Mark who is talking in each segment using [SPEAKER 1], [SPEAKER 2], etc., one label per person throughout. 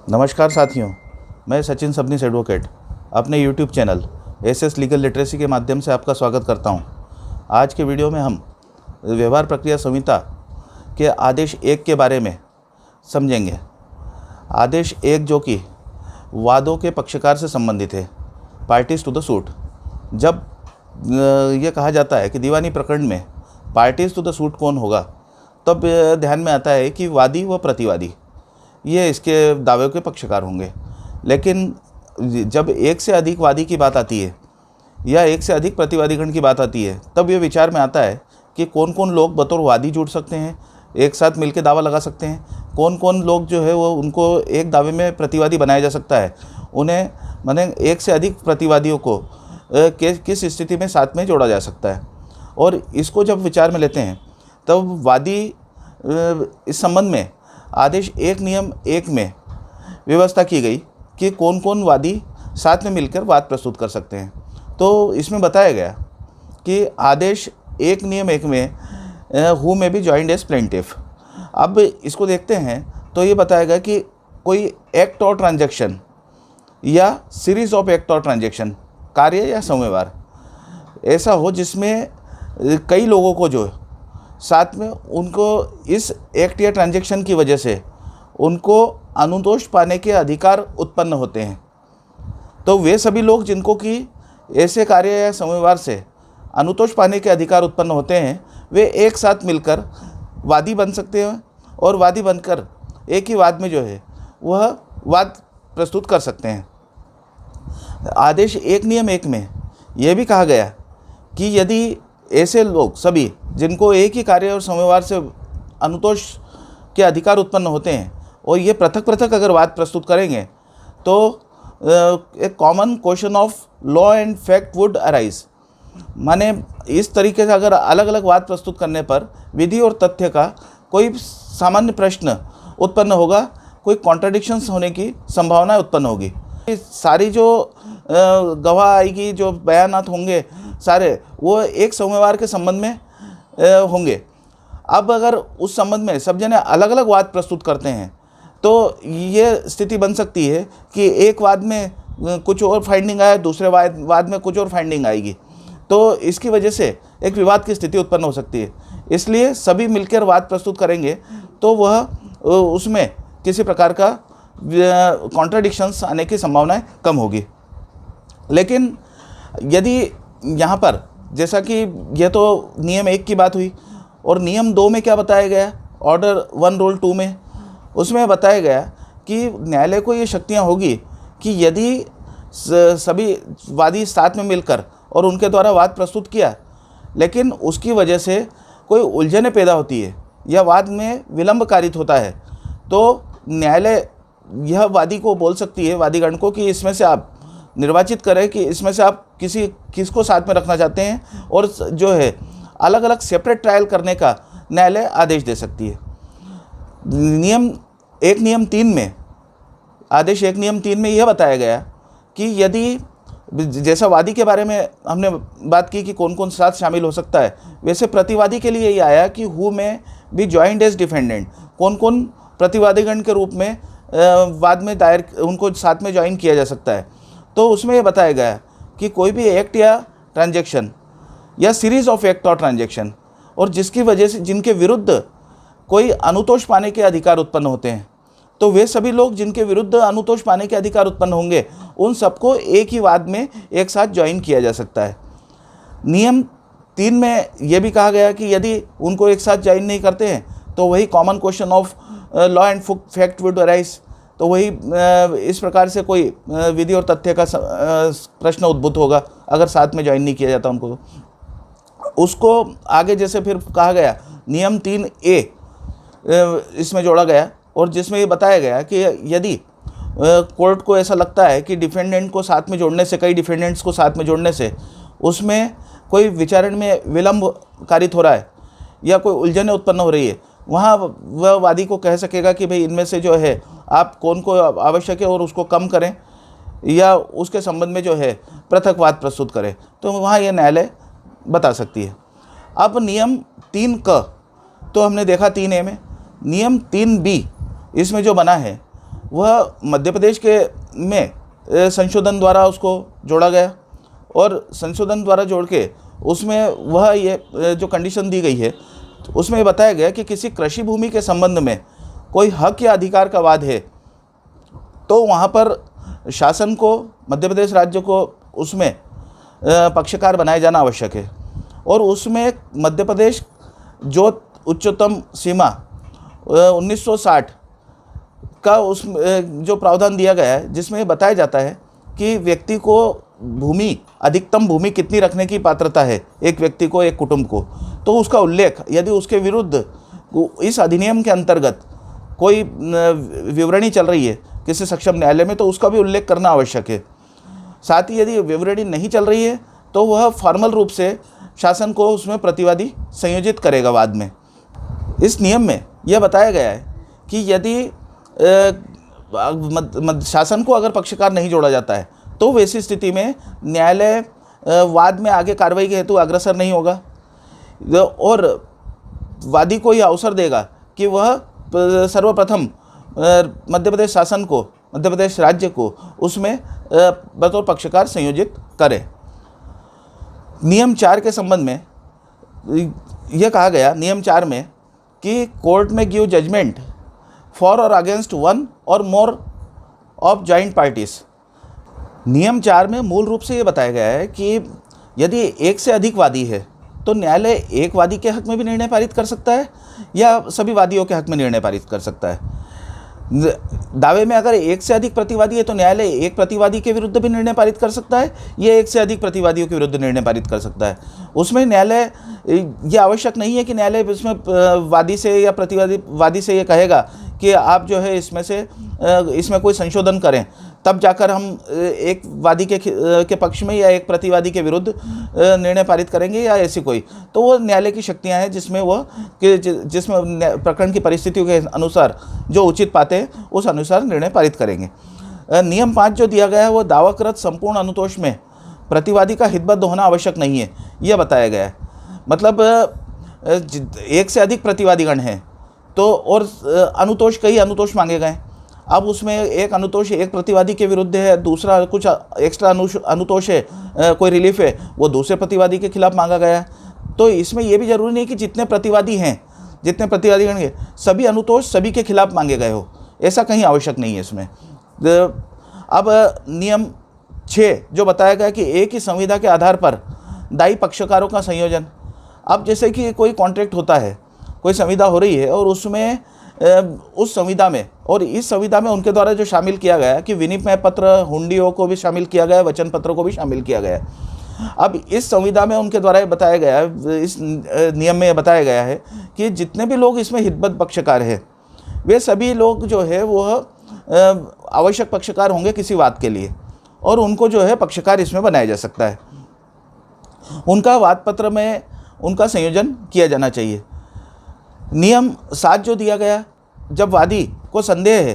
[SPEAKER 1] नमस्कार साथियों, मैं सचिन सबनीस एडवोकेट अपने YouTube channel SS legal literacy के माध्यम से आपका स्वागत करता हूं। आज के वीडियो में हम व्यवहार प्रक्रिया संहिता के आदेश 1 के बारे में समझेंगे। आदेश 1 जो कि वादों के पक्षकार से संबंधित है, पार्टीज टू द सूट। जब यह कहा जाता है कि दीवानी प्रकरण में पार्टीज टू द सूट कौन होगा, तब ध्यान में आता है कि वादी व प्रतिवादी ये इसके दावे के पक्षकार होंगे। लेकिन जब एक से अधिक वादी की बात आती है या एक से अधिक प्रतिवादीगण की बात आती है, तब ये विचार में आता है कि कौन कौन लोग बतौर वादी जुड़ सकते हैं, एक साथ मिलकर दावा लगा सकते हैं, कौन कौन लोग जो है वो उनको एक दावे में प्रतिवादी बनाया जा सकता है, उन्हें माने एक से अधिक प्रतिवादियों को किस स्थिति में साथ में जोड़ा जा सकता है। और इसको जब विचार में लेते हैं तब वादी इस संबंध में आदेश 1 नियम 1 में व्यवस्था की गई कि कौन कौन वादी साथ में मिलकर वाद प्रस्तुत कर सकते हैं। तो इसमें बताया गया कि आदेश 1 नियम 1 में हु में बी जॉइंड एज प्लेंटिफ। अब इसको देखते हैं तो ये बताएगा कि कोई एक्ट और ट्रांजैक्शन या सीरीज ऑफ एक्ट और ट्रांजैक्शन, कार्य या संव्यवहार ऐसा हो जिसमें कई लोगों को जो साथ में उनको इस एक्ट या ट्रांजैक्शन की वजह से उनको अनुतोष पाने के अधिकार उत्पन्न होते हैं। तो वे सभी लोग जिनको कि ऐसे कार्य या संव्यवहार से अनुतोष पाने के अधिकार उत्पन्न होते हैं, वे एक साथ मिलकर वादी बन सकते हैं और वादी बनकर एक ही वाद में जो है वह वाद प्रस्तुत कर सकते हैं। आदेश 1 नियम 1 में यह भी कहा गया कि यदि ऐसे लोग सभी जिनको एक ही कार्य और संव्यवहार से अनुतोष के अधिकार उत्पन्न होते हैं और ये पृथक पृथक अगर वाद प्रस्तुत करेंगे तो एक common question of law and fact would arise. माने इस तरीके से अगर अलग अलग वाद प्रस्तुत करने पर विधि और तथ्य का कोई सामान्य प्रश्न उत्पन्न होगा, कोई कॉन्ट्रडिक्शंस होने की संभावना उत्पन्न होगी। सारी जो गवाह आएगी, जो बयानात होंगे सारे, वो एक संव्यवहार के संबंध में होंगे। अब अगर उस संबंध में सब जने अलग अलग वाद प्रस्तुत करते हैं तो ये स्थिति बन सकती है कि एक वाद में कुछ और फाइंडिंग आए, दूसरे वाद में कुछ और फाइंडिंग आएगी, तो इसकी वजह से एक विवाद की स्थिति उत्पन्न हो सकती है। इसलिए सभी मिलकर वाद प्रस्तुत करेंगे तो वह उसमें किसी प्रकार का कॉन्ट्रडिक्शंस आने की संभावनाएं कम होगी। लेकिन यदि यहाँ पर जैसा कि यह तो नियम 1 की बात हुई, और नियम 2 में क्या बताया गया, ऑर्डर 1 रूल 2 में, उसमें बताया गया कि न्यायालय को ये शक्तियाँ होगी कि यदि सभी वादी साथ में मिलकर और उनके द्वारा वाद प्रस्तुत किया, लेकिन उसकी वजह से कोई उलझनें पैदा होती है या वाद में विलंब कारित होता है, तो न्यायालय यह वादी को बोल सकती है, वादीगण को, कि इसमें से आप निर्वाचित करें कि इसमें से आप किसको साथ में रखना चाहते हैं, और जो है अलग अलग सेपरेट ट्रायल करने का न्यायालय आदेश दे सकती है। नियम 1 नियम 3 में, आदेश 1 नियम 3 में यह बताया गया कि यदि जैसा वादी के बारे में हमने बात की कि कौन कौन साथ शामिल हो सकता है, वैसे प्रतिवादी के लिए ये आया कि हु में बी जॉइंड एज डिफेंडेंट, कौन कौन प्रतिवादीगण के रूप में वाद में दायर उनको साथ में ज्वाइन किया जा सकता है। तो उसमें यह बताया गया कि कोई भी एक्ट या ट्रांजैक्शन या सीरीज ऑफ एक्ट और ट्रांजैक्शन, और जिसकी वजह से जिनके विरुद्ध कोई अनुतोष पाने के अधिकार उत्पन्न होते हैं, तो वे सभी लोग जिनके विरुद्ध अनुतोष पाने के अधिकार उत्पन्न होंगे, उन सबको एक ही वाद में एक साथ ज्वाइन किया जा सकता है। नियम 3 में यह भी कहा गया कि यदि उनको एक साथ ज्वाइन नहीं करते हैं तो वही common question of law and fact would arise, तो वही इस प्रकार से कोई विधि और तथ्य का प्रश्न उद्भूत होगा अगर साथ में ज्वाइन नहीं किया जाता उनको। उसको आगे जैसे फिर कहा गया नियम 3A इसमें जोड़ा गया, और जिसमें ये बताया गया कि यदि कोर्ट को ऐसा लगता है कि डिफेंडेंट को साथ में जोड़ने से, कई डिफेंडेंट्स को साथ में जोड़ने से उसमें कोई विचारण में विलंब कारित हो रहा है या कोई उलझनें उत्पन्न हो रही है, वहाँ वह वादी को कह सकेगा कि भाई इनमें से जो है आप कौन को आवश्यक है और उसको कम करें या उसके संबंध में जो है पृथक वाद प्रस्तुत करें, तो वहाँ यह न्यायालय बता सकती है। अब नियम 3 क तो हमने देखा 3A में, नियम 3B इसमें जो बना है वह मध्य प्रदेश के में संशोधन द्वारा उसको जोड़ा गया, और संशोधन द्वारा जोड़ के उसमें वह ये जो कंडीशन दी गई है उसमें बताया गया कि किसी कृषि भूमि के संबंध में कोई हक या अधिकार का वाद है तो वहाँ पर शासन को, मध्य प्रदेश राज्य को उसमें पक्षकार बनाए जाना आवश्यक है। और उसमें मध्य प्रदेश जो उच्चतम सीमा 1960 का उस जो प्रावधान दिया गया है, जिसमें बताया जाता है कि व्यक्ति को भूमि, अधिकतम भूमि कितनी रखने की पात्रता है एक व्यक्ति को, एक कुटुंब को, तो उसका उल्लेख यदि उसके विरुद्ध इस अधिनियम के अंतर्गत कोई विवरणी चल रही है किसी सक्षम न्यायालय में तो उसका भी उल्लेख करना आवश्यक है। साथ ही यदि विवरणी नहीं चल रही है तो वह फॉर्मल रूप से शासन को उसमें प्रतिवादी संयोजित करेगा बाद में। इस नियम में यह बताया गया है कि यदि शासन को अगर पक्षकार नहीं जोड़ा जाता है तो वैसी स्थिति में न्यायालय वाद में आगे कार्रवाई के हेतु अग्रसर नहीं होगा, और वादी को यह अवसर देगा कि वह सर्वप्रथम मध्य प्रदेश शासन को, मध्य प्रदेश राज्य को उसमें बतौर पक्षकार संयोजित करे। नियम 4 के संबंध में यह कहा गया, नियम 4 में, कि कोर्ट में गिव जजमेंट फॉर और अगेंस्ट वन और मोर ऑफ जॉइंट पार्टीज। नियम 4 में मूल रूप से ये बताया गया है कि यदि एक से अधिक वादी है तो न्यायालय एक वादी के हक में भी निर्णय पारित कर सकता है या सभी वादियों के हक में निर्णय पारित कर सकता है। दावे में अगर एक से अधिक प्रतिवादी है तो न्यायालय एक प्रतिवादी के विरुद्ध भी निर्णय पारित कर सकता है या एक से अधिक प्रतिवादियों के विरुद्ध निर्णय पारित कर सकता है। उसमें न्यायालय ये आवश्यक नहीं है कि न्यायालय इसमें वादी से या वादी से ये कहेगा कि आप जो है इसमें कोई संशोधन करें, तब जाकर हम एक वादी के पक्ष में या एक प्रतिवादी के विरुद्ध निर्णय पारित करेंगे या ऐसी कोई, तो वो न्यायालय की शक्तियां हैं जिसमें प्रकरण की परिस्थितियों के अनुसार जो उचित पाते हैं उस अनुसार निर्णय पारित करेंगे। नियम 5 जो दिया गया है वो दावाकृत संपूर्ण अनुतोष में प्रतिवादी का हितबद्ध होना आवश्यक नहीं है, यह बताया गया है। मतलब एक से अधिक प्रतिवादीगण हैं तो और अनुतोष, कई अनुतोष मांगे गए। अब उसमें एक अनुतोष एक प्रतिवादी के विरुद्ध है, दूसरा कुछ एक्स्ट्रा अनुतोष है, कोई रिलीफ है वो दूसरे प्रतिवादी के खिलाफ मांगा गया है। तो इसमें यह भी जरूरी नहीं कि जितने प्रतिवादी हैं, जितने प्रतिवादीगण हैं, सभी अनुतोष सभी के खिलाफ मांगे गए हो, ऐसा कहीं आवश्यक नहीं है इसमें। अब नियम 6 जो बताया गया कि एक ही संविदा के आधार पर दायी पक्षकारों का संयोजन। अब जैसे कि कोई कॉन्ट्रैक्ट होता है, कोई संविदा हो रही है और उसमें उस संविदा में और इस संविदा में उनके द्वारा जो शामिल किया गया कि विनिमय पत्र, हुंडियों को भी शामिल किया गया, वचन पत्रों को भी शामिल किया गया। अब इस संविदा में उनके द्वारा बताया गया है, इस नियम में बताया गया है कि जितने भी लोग इसमें हितबद्ध पक्षकार हैं वे सभी लोग जो है वह आवश्यक पक्षकार होंगे किसी वाद के लिए, और उनको जो है पक्षकार इसमें बनाया जा सकता है। उनका वाद पत्र में उनका संयोजन किया जाना चाहिए। नियम 7 जो दिया गया, जब वादी को संदेह है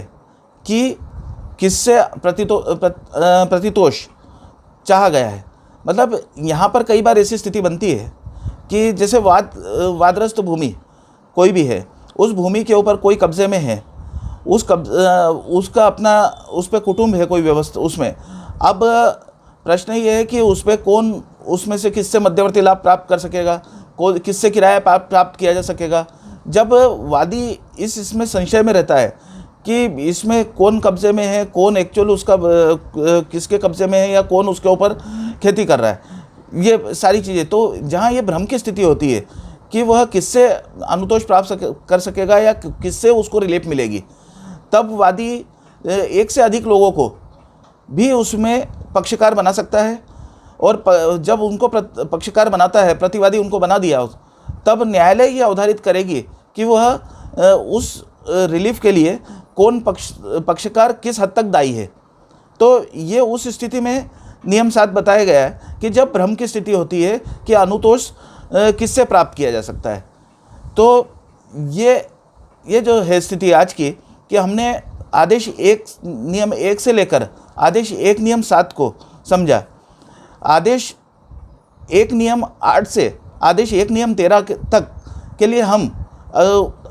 [SPEAKER 1] कि किससे प्रतितोष चाहा गया है, मतलब यहाँ पर कई बार ऐसी स्थिति बनती है कि जैसे वादग्रस्त भूमि कोई भी है, उस भूमि के ऊपर कोई कब्जे में है, उसका अपना उस पर कुटुंब है कोई व्यवस्था उसमें। अब प्रश्न ये है कि उस पर कौन, उसमें से किससे मध्यवर्ती लाभ प्राप्त कर सकेगा, किससे किराया प्राप्त किया जा सकेगा। जब वादी इसमें संशय में रहता है कि इसमें कौन कब्जे में है, कौन एक्चुअल उसका किसके कब्जे में है या कौन उसके ऊपर खेती कर रहा है, ये सारी चीज़ें, तो जहाँ ये भ्रम की स्थिति होती है कि वह किससे अनुतोष प्राप्त कर सकेगा या किससे उसको रिलीफ मिलेगी, तब वादी एक से अधिक लोगों को भी उसमें पक्षकार बना सकता है। और जब उनको पक्षकार बनाता है, प्रतिवादी उनको बना दिया, तब न्यायालय ये अवधारित करेगी कि वह उस रिलीफ के लिए कौन पक्षकार किस हद तक दायी है। तो ये उस स्थिति में नियम 7 बताया गया है कि जब भ्रम की स्थिति होती है कि अनुतोष किससे प्राप्त किया जा सकता है। तो ये जो है स्थिति आज की, कि हमने आदेश 1 नियम 1 से लेकर आदेश 1 नियम 7 को समझा। आदेश 1 नियम 8 से आदेश 1 नियम 13 तक के लिए हम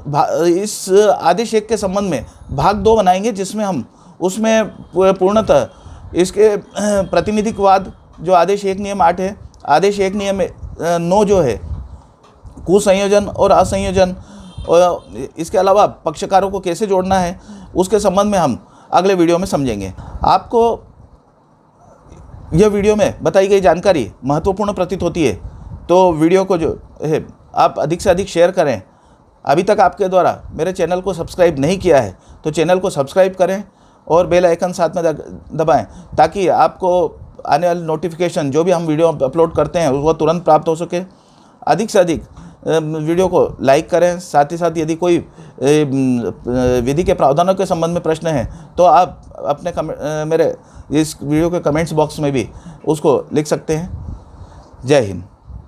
[SPEAKER 1] इस आदेश 1 के संबंध में भाग 2 बनाएंगे, जिसमें हम उसमें पूर्णतः इसके प्रतिनिधित्ववाद जो आदेश 1 नियम 8 है, आदेश 1 नियम 9 जो है कुसंयोजन और असंयोजन, और इसके अलावा पक्षकारों को कैसे जोड़ना है, उसके संबंध में हम अगले वीडियो में समझेंगे। आपको यह वीडियो में बताई गई जानकारी महत्वपूर्ण प्रतीत होती है तो वीडियो को जो है आप अधिक से अधिक शेयर करें। अभी तक आपके द्वारा मेरे चैनल को सब्सक्राइब नहीं किया है तो चैनल को सब्सक्राइब करें और बेल आइकन साथ में दबाएं, ताकि आपको आने वाली नोटिफिकेशन जो भी हम वीडियो अपलोड करते हैं वो तुरंत प्राप्त हो सके। अधिक से अधिक वीडियो को लाइक करें। साथ ही साथ यदि कोई विधि के प्रावधानों के संबंध में प्रश्न है तो आप अपने मेरे इस वीडियो के कमेंट्स बॉक्स में भी उसको लिख सकते हैं। जय हिंद।